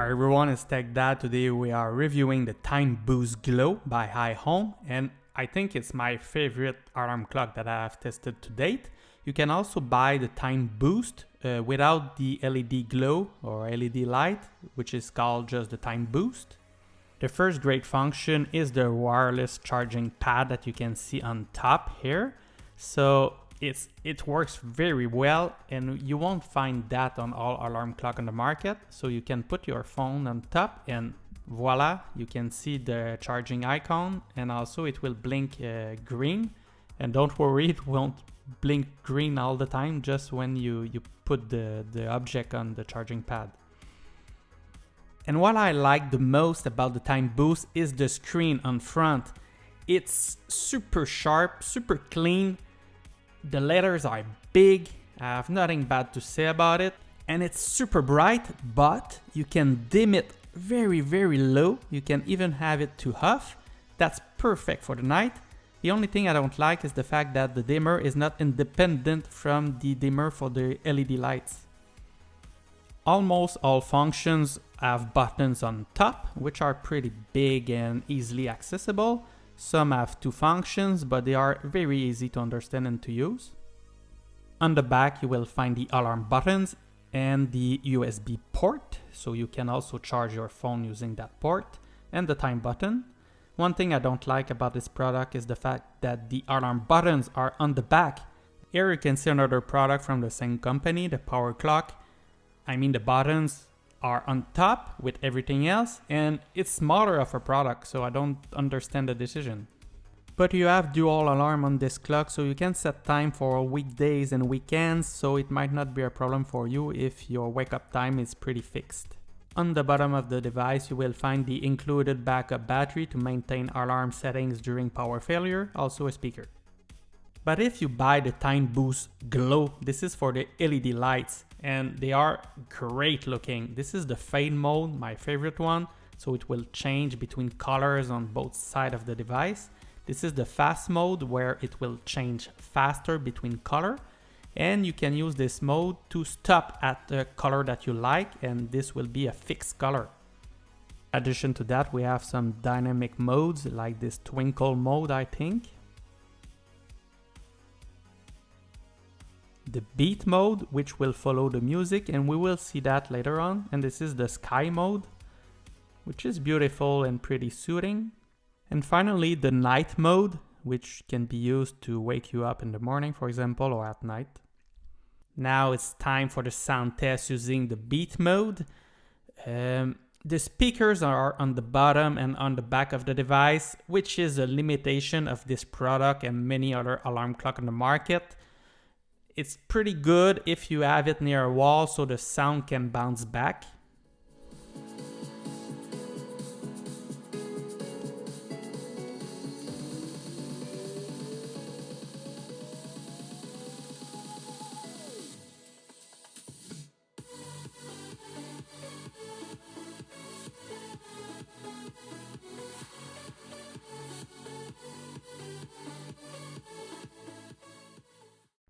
Hi everyone, it's Tech Dad. Today we are reviewing the TIMEBOOST GLOW by iHome, and I think it's my favorite alarm clock that I have tested to date. You can also buy the TIMEBOOST without the LED glow or LED light, which is called just the TIMEBOOST. The first great function is the wireless charging pad that you can see on top here. So it works very well, and you won't find that on all alarm clock on the market. So you can put your phone on top and voila, you can see the charging icon, and also it will blink green. And don't worry, it won't blink green all the time, just when you put the object on the charging pad. And what I like the most about the TIMEBOOST is the screen on front. It's super sharp, super clean. The letters are big, I have nothing bad to say about it. And it's super bright, but you can dim it very, very low. You can even have it to off. That's perfect for the night. The only thing I don't like is the fact that the dimmer is not independent from the dimmer for the LED lights. Almost all functions have buttons on top, which are pretty big and easily accessible. Some have two functions, but they are very easy to understand and to use. On the back, you will find the alarm buttons and the USB port, so you can also charge your phone using that port, and the time button. One thing I don't like about this product is the fact that the alarm buttons are on the back. Here you can see another product from the same company, the PowerClock. I mean, the buttons are on top with everything else, and it's smaller of a product, so I don't understand the decision. But you have dual alarm on this clock, so you can set time for weekdays and weekends, so it might not be a problem for you if your wake up time is pretty fixed. On the bottom of the device, you will find the included backup battery to maintain alarm settings during power failure, also a speaker. But if you buy the TIMEBOOST GLOW, this is for the LED lights, and they are great looking. This is the fade mode, my favorite one, so it will change between colors on both sides of the device. This is the fast mode, where it will change faster between color, and you can use this mode to stop at the color that you like, and this will be a fixed color. In addition to that, we have some dynamic modes like this twinkle mode, I think. The beat mode, which will follow the music, and we will see that later on. And this is the sky mode, which is beautiful and pretty soothing. And finally, the night mode, which can be used to wake you up in the morning, for example, or at night. Now it's time for the sound test using the beat mode. The speakers are on the bottom and on the back of the device, which is a limitation of this product and many other alarm clocks on the market. It's pretty good if you have it near a wall, so the sound can bounce back.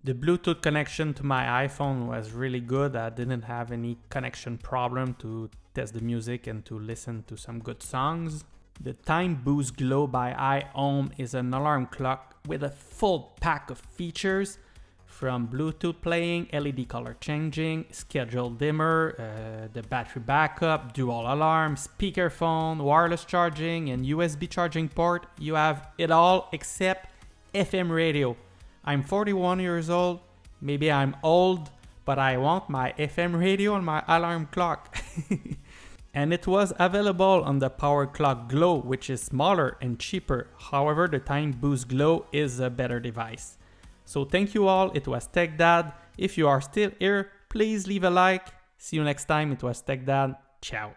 The Bluetooth connection to my iPhone was really good. I didn't have any connection problem to test the music and to listen to some good songs. The TIMEBOOST GLOW by iHome is an alarm clock with a full pack of features, from Bluetooth playing, LED color changing, scheduled dimmer, the battery backup, dual alarm, speakerphone, wireless charging, and USB charging port. You have it all except FM radio. I'm 41 years old, maybe I'm old, but I want my FM radio on my alarm clock. And it was available on the PowerClock GLOW, which is smaller and cheaper. However, the TIMEBOOST GLOW is a better device. So thank you all, it was Tech Dad. If you are still here, please leave a like. See you next time, it was Tech Dad. Ciao.